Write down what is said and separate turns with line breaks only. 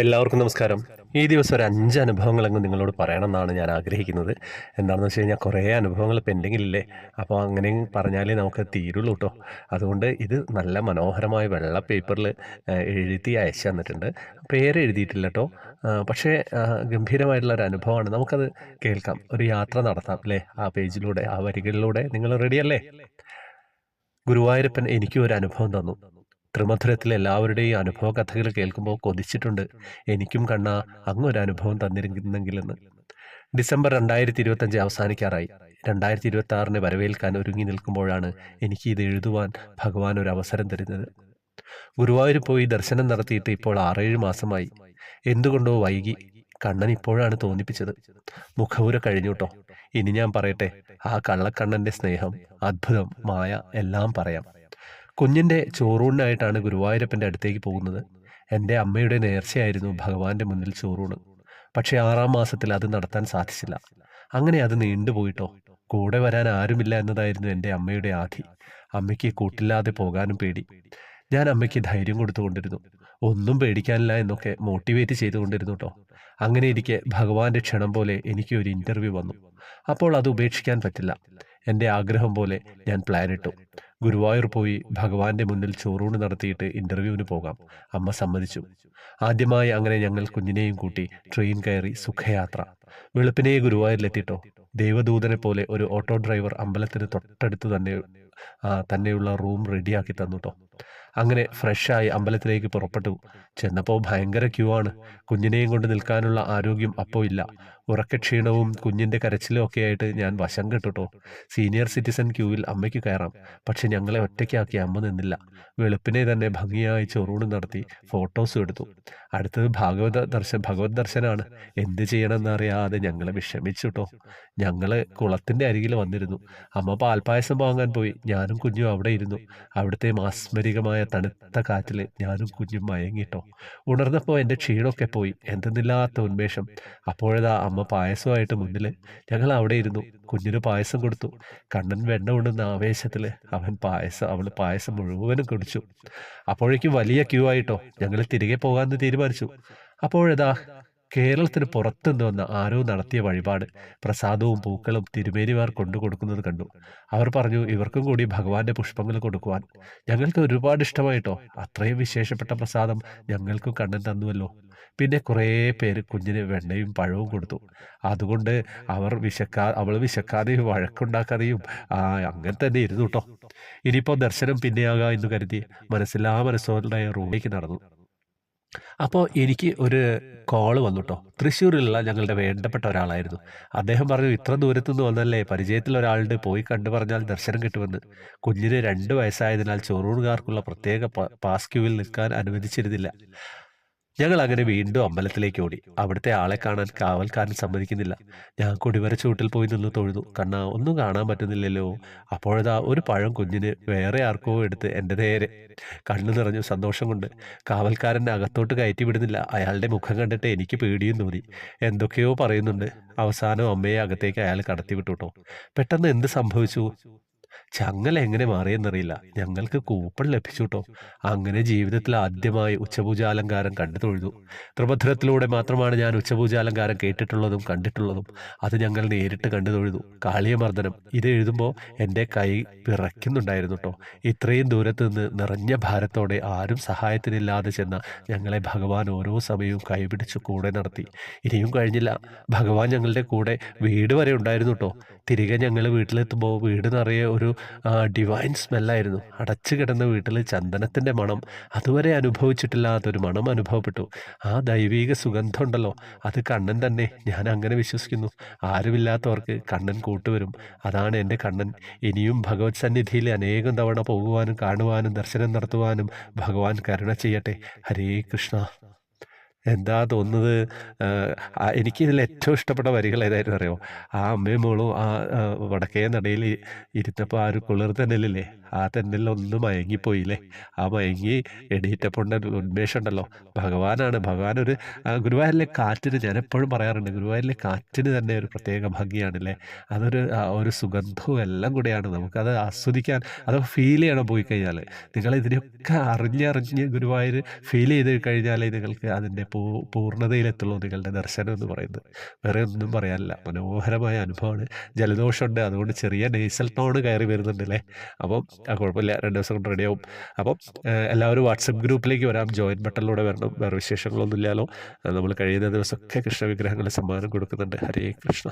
എല്ലാവർക്കും നമസ്കാരം. ഈ ദിവസം ഒരു 5 അനുഭവങ്ങളങ്ങ് നിങ്ങളോട് പറയണമെന്നാണ് ഞാൻ ആഗ്രഹിക്കുന്നത്. എന്താണെന്ന് വെച്ച് കഴിഞ്ഞാൽ കുറേ അനുഭവങ്ങൾ പെൻഡിങ്ങിലില്ലേ. അപ്പോൾ അങ്ങനെ പറഞ്ഞാലേ നമുക്ക് തീരുള്ളൂ കേട്ടോ. അതുകൊണ്ട് ഇത് നല്ല മനോഹരമായ വെള്ള പേപ്പറിൽ എഴുതി അയച്ചു തന്നിട്ടുണ്ട്. പേര് എഴുതിയിട്ടില്ല കേട്ടോ. പക്ഷേ ഗംഭീരമായിട്ടുള്ള ഒരു അനുഭവമാണ്. നമുക്കത് കേൾക്കാം. ഒരു യാത്ര നടത്താം അല്ലേ ആ പേജിലൂടെ, ആ വരികളിലൂടെ. നിങ്ങൾ റെഡിയല്ലേ? ഗുരുവായൂരപ്പൻ എനിക്കും ഒരു അനുഭവം തന്നു. ത്രിമധുരത്തിലെ എല്ലാവരുടെയും അനുഭവ കഥകൾ കേൾക്കുമ്പോൾ കൊതിച്ചിട്ടുണ്ട്. എനിക്കും കണ്ണാ അങ്ങൊരു അനുഭവം തന്നിരുന്നെങ്കിലെന്ന്. ഡിസംബർ 2025 അവസാനിക്കാറായി. 2026 വരവേൽക്കാൻ ഒരുങ്ങി നിൽക്കുമ്പോഴാണ് എനിക്ക് ഇത് എഴുതുവാൻ ഭഗവാൻ ഒരു അവസരം തരുന്നത്. ഗുരുവായൂർ പോയി ദർശനം നടത്തിയിട്ട് ഇപ്പോൾ 6-7 മാസമായി. എന്തുകൊണ്ടോ വൈകി. കണ്ണൻ ഇപ്പോഴാണ് തോന്നിപ്പിച്ചത്. മുഖവുര കഴിഞ്ഞുട്ടോ. ഇനി ഞാൻ പറയട്ടെ, ആ കള്ളക്കണ്ണന്റെ സ്നേഹം, അത്ഭുതം, മായ എല്ലാം പറയാം. കുഞ്ഞിൻ്റെ ചോറൂണിനായിട്ടാണ് ഗുരുവായൂരപ്പൻ്റെ അടുത്തേക്ക് പോകുന്നത്. എൻ്റെ അമ്മയുടെ നേർച്ചയായിരുന്നു ഭഗവാന്റെ മുന്നിൽ ചോറൂണ്. പക്ഷേ 6-ാം മാസത്തിൽ അത് നടത്താൻ സാധിച്ചില്ല. അങ്ങനെ അത് നീണ്ടുപോയിട്ടോ. കൂടെ വരാൻ ആരുമില്ല എന്നതായിരുന്നു എൻ്റെ അമ്മയുടെ ആധി. അമ്മയ്ക്ക് കൂട്ടില്ലാതെ പോകാനും പേടി. ഞാൻ അമ്മയ്ക്ക് ധൈര്യം കൊടുത്തുകൊണ്ടിരുന്നു. ഒന്നും പേടിക്കാനില്ല എന്നൊക്കെ മോട്ടിവേറ്റ് ചെയ്തുകൊണ്ടിരുന്നു കേട്ടോ. അങ്ങനെ ഇരിക്കെ ഭഗവാന്റെ ക്ഷണം പോലെ എനിക്ക് ഒരു ഇൻ്റർവ്യൂ വന്നു. അപ്പോൾ അത് ഉപേക്ഷിക്കാൻ പറ്റില്ല. എൻ്റെ ആഗ്രഹം പോലെ ഞാൻ പ്ലാൻ ഇട്ടു. ഗുരുവായൂർ പോയി ഭഗവാന്റെ മുന്നിൽ ചോറൂണ് നടത്തിയിട്ട് ഇൻ്റർവ്യൂവിന് പോകാം. അമ്മ സമ്മതിച്ചു. ആദ്യമായി അങ്ങനെ ഞങ്ങൾ കുഞ്ഞിനെയും കൂട്ടി ട്രെയിൻ കയറി സുഖയാത്ര. വെളുപ്പിനെ ഗുരുവായൂരിലെത്തിട്ടോ. ദേവദൂതനെ പോലെ ഒരു ഓട്ടോ ഡ്രൈവർ അമ്പലത്തിന് തൊട്ടടുത്ത് തന്നെയുള്ള റൂം റെഡിയാക്കി തന്നുട്ടോ. അങ്ങനെ ഫ്രഷായി അമ്പലത്തിലേക്ക് പുറപ്പെട്ടു. ചെന്നപ്പോൾ ഭയങ്കര ക്യൂ ആണ്. കുഞ്ഞിനെയും കൊണ്ട് നിൽക്കാനുള്ള ആരോഗ്യം അപ്പോൾ ഇല്ല. ഉറക്കക്ഷീണവും കുഞ്ഞിൻ്റെ കരച്ചിലും ഒക്കെ ആയിട്ട് ഞാൻ വശം കെട്ടുട്ടോ. സീനിയർ സിറ്റിസൺ ക്യൂവിൽ അമ്മയ്ക്ക് കയറാം. പക്ഷെ ഞങ്ങളെ ഒറ്റയ്ക്കാക്കി അമ്മ നിന്നില്ല. വെളുപ്പിനെ തന്നെ ഭംഗിയായി ചോറൂണ് നടത്തി ഫോട്ടോസും എടുത്തു. അടുത്തത് ഭഗവത് ദർശനാണ്. എന്ത് ചെയ്യണമെന്നറിയാതെ ഞങ്ങളെ വിഷമിച്ചുട്ടോ. ഞങ്ങൾ കുളത്തിൻ്റെ അരികിൽ വന്നിരുന്നു. അമ്മ പാൽപ്പായസം വാങ്ങാൻ പോയി. ഞാനും കുഞ്ഞും അവിടെ ഇരുന്നു. അവിടുത്തെ മാസ്മരികമായ തണുത്ത കാറ്റിൽ ഞാനും കുഞ്ഞും മയങ്ങിട്ടോ. ഉണർന്നപ്പോൾ എൻ്റെ ക്ഷീണമൊക്കെ പോയി. എന്തെന്നില്ലാത്ത ഉന്മേഷം. അപ്പോഴതാ അമ്മ പായസമായിട്ട് മുന്നിൽ. ഞങ്ങൾ അവിടെ ഇരുന്നു. കുഞ്ഞിന് പായസം കൊടുത്തു. കണ്ണൻ വെണ്ണ ഉണ്ടെന്ന ആവേശത്തിൽ അവൾ പായസം മുഴുവനും കുടിച്ചു. അപ്പോഴേക്കും വലിയ ക്യൂ ആയിട്ടോ. ഞങ്ങൾ തിരികെ പോകാമെന്ന് തീരുമാനിച്ചു. അപ്പോഴതാ കേരളത്തിന് പുറത്തുനിന്ന് വന്ന ആരോ നടത്തിയ വഴിപാട്, പ്രസാദവും പൂക്കളും തിരുമേനിമാർ കൊണ്ടു കൊടുക്കുന്നത് കണ്ടു. അവർ പറഞ്ഞു ഇവർക്കും കൂടി ഭഗവാന്റെ പുഷ്പങ്ങൾ കൊടുക്കുവാൻ. ഞങ്ങൾക്ക് ഒരുപാട് ഇഷ്ടമായിട്ടോ. അത്രയും വിശേഷപ്പെട്ട പ്രസാദം ഞങ്ങൾക്കും കണ്ണൻ തന്നുവല്ലോ. പിന്നെ കുറേ പേര് കുഞ്ഞിന് വെണ്ണയും പഴവും കൊടുത്തു. അതുകൊണ്ട് അവൾ വിശക്കാതെയും വഴക്കുണ്ടാക്കാതെയും അങ്ങനെ തന്നെ ഇരുന്നു കേട്ടോ. ഇനിയിപ്പോൾ ദർശനം പിന്നെയാകാം എന്ന് കരുതി മനസ്സില്ലാ മനസ്സോടെ റൂമിലേക്ക് നടന്നു. അപ്പോൾ എനിക്ക് ഒരു കോള് വന്നു കേട്ടോ. തൃശ്ശൂരിലുള്ള ഞങ്ങളുടെ വേണ്ടപ്പെട്ട ഒരാളായിരുന്നു. അദ്ദേഹം പറഞ്ഞു ഇത്ര ദൂരത്തുനിന്ന് വന്നല്ലേ, പരിചയത്തിൽ ഒരാളുടെ പോയി കണ്ടു പറഞ്ഞാൽ ദർശനം കിട്ടുമെന്ന്. കുഞ്ഞിന് 2 വയസ്സായതിനാൽ ചോറൂണുകാർക്കുള്ള പ്രത്യേക പാസ് ക്യൂവിൽ നിൽക്കാൻ അനുവദിച്ചിരുന്നില്ല. ഞങ്ങൾ അങ്ങനെ വീണ്ടും അമ്പലത്തിലേക്ക് ഓടി. അവിടുത്തെ ആളെ കാണാൻ കാവൽക്കാരൻ സമ്മതിക്കുന്നില്ല. ഞാൻ കൊടിമര ചൂട്ടിൽ പോയി നിന്ന് തൊഴുതു. കണ്ണാ ഒന്നും കാണാൻ പറ്റുന്നില്ലല്ലോ. അപ്പോഴതാ ഒരു പഴം കുഞ്ഞിന് വേറെ ആർക്കോ എടുത്ത് എൻ്റെ നേരെ. കണ്ണു നിറഞ്ഞു സന്തോഷം കൊണ്ട്. കാവൽക്കാരൻ അകത്തോട്ട് കയറ്റി വിടുന്നില്ല. അയാളുടെ മുഖം കണ്ടിട്ട് എനിക്ക് പേടിയും തോന്നി. എന്തൊക്കെയോ പറയുന്നുണ്ട്. അവസാനം അമ്മയെ അകത്തേക്ക് അയാൾ കടത്തിവിട്ടു കേട്ടോ. പെട്ടെന്ന് എന്ത് സംഭവിച്ചു? ചങ്ങല എങ്ങനെ മാറിയെന്നറിയില്ല. ഞങ്ങൾക്ക് കൂപ്പൺ ലഭിച്ചു കേട്ടോ. അങ്ങനെ ജീവിതത്തിൽ ആദ്യമായി ഉച്ചപൂജാലങ്കാരം കണ്ടു തൊഴുതു. ത്രിമധുരത്തിലൂടെ മാത്രമാണ് ഞാൻ ഉച്ചപൂജാലങ്കാരം കേട്ടിട്ടുള്ളതും കണ്ടിട്ടുള്ളതും. അത് ഞങ്ങൾ നേരിട്ട് കണ്ടു തൊഴുതു. കാളിയമർദ്ദനം ഇത് എഴുതുമ്പോൾ എൻ്റെ കൈ വിറയ്ക്കുന്നുണ്ടായിരുന്നു കേട്ടോ. ഇത്രയും ദൂരത്ത് നിന്ന് നിറഞ്ഞ ഭാരത്തോടെ ആരും സഹായത്തിനില്ലാതെ ചെന്ന ഞങ്ങളെ ഭഗവാൻ ഓരോ സമയവും കൈപിടിച്ച് കൂടെ നടത്തി. ഇനിയും കഴിഞ്ഞില്ല. ഭഗവാൻ ഞങ്ങളുടെ കൂടെ വീട് വരെ ഉണ്ടായിരുന്നു കേട്ടോ. തിരികെ ഞങ്ങൾ വീട്ടിലെത്തുമ്പോൾ വീട് നിറയെ ഒരു ഡിവൈൻ സ്മെല്ലായിരുന്നു. അടച്ചു കിടന്ന വീട്ടിൽ ചന്ദനത്തിൻ്റെ മണം, അതുവരെ അനുഭവിച്ചിട്ടില്ലാത്തൊരു മണം അനുഭവപ്പെട്ടു. ആ ദൈവീക സുഗന്ധം ഉണ്ടല്ലോ, അത് കണ്ണൻ തന്നെ. ഞാൻ അങ്ങനെ വിശ്വസിക്കുന്നു. ആരുമില്ലാത്തവർക്ക് കണ്ണൻ കൂട്ടുവരും. അതാണ് എൻ്റെ കണ്ണൻ. ഇനിയും ഭഗവത് സന്നിധിയിൽ അനേകം തവണ പോകുവാനും കാണുവാനും ദർശനം നടത്തുവാനും ഭഗവാൻ കരുണ ചെയ്യട്ടെ. ഹരേ കൃഷ്ണ. എന്താ തോന്നുന്നത്? എനിക്കിതിൽ ഏറ്റവും ഇഷ്ടപ്പെട്ട വരികൾ ഏതായിരുന്നു അറിയോ? ആ അമ്മയും മോളും വടക്കേ നടയിൽ ഇരുന്നപ്പോൾ ഒരു കുളിർ തെന്നലില്ലേ, ആ തെന്നലിലൊന്ന് മയങ്ങിപ്പോയില്ലേ. ആ മയങ്ങി എണീറ്റപ്പോൾ ഒരു ഉന്മേഷം ഉണ്ടല്ലോ. ഭഗവാനാണ്. ഭഗവാനൊരു ഗുരുവായൂരിലെ കാറ്റിന്, ഞാൻ എപ്പോഴും പറയാറുണ്ട്, ഗുരുവായൂരിലെ കാറ്റിന് തന്നെ ഒരു പ്രത്യേക ഭംഗിയാണല്ലേ. ഒരു സുഗന്ധവും എല്ലാം കൂടെയാണ്. നമുക്കത് ആസ്വദിക്കാൻ, അത് ഫീൽ ചെയ്യണം പോയി കഴിഞ്ഞാൽ. നിങ്ങൾ ഇതിനെയൊക്കെ അറിഞ്ഞ് ഗുരുവായൂർ ഫീൽ ചെയ്ത് കഴിഞ്ഞാൽ നിങ്ങൾക്ക് അതിൻ്റെ പൂർണ്ണതയിലെത്തുള്ളൂ നിങ്ങളുടെ ദർശനം എന്ന് പറയുന്നത്. വേറെ ഒന്നും പറയാനില്ല. മനോഹരമായ അനുഭവമാണ്. ജലദോഷമുണ്ട്, അതുകൊണ്ട് ചെറിയ നെയ്സൽ ടോൺ കയറി വരുന്നുണ്ടല്ലേ. അപ്പം കുഴപ്പമില്ല, 2 ദിവസം കൊണ്ട് റെഡിയാവും. അപ്പം എല്ലാവരും വാട്സപ്പ് ഗ്രൂപ്പിലേക്ക് വരാം, ജോയിൻ ബട്ടണിലൂടെ വരണം. വേറെ വിശേഷങ്ങളൊന്നും ഇല്ലല്ലോ. നമ്മൾ കഴിയുന്ന ദിവസമൊക്കെ കൃഷ്ണവിഗ്രഹങ്ങൾ സമ്മാനം കൊടുക്കുന്നുണ്ട്. ഹരേ കൃഷ്ണ.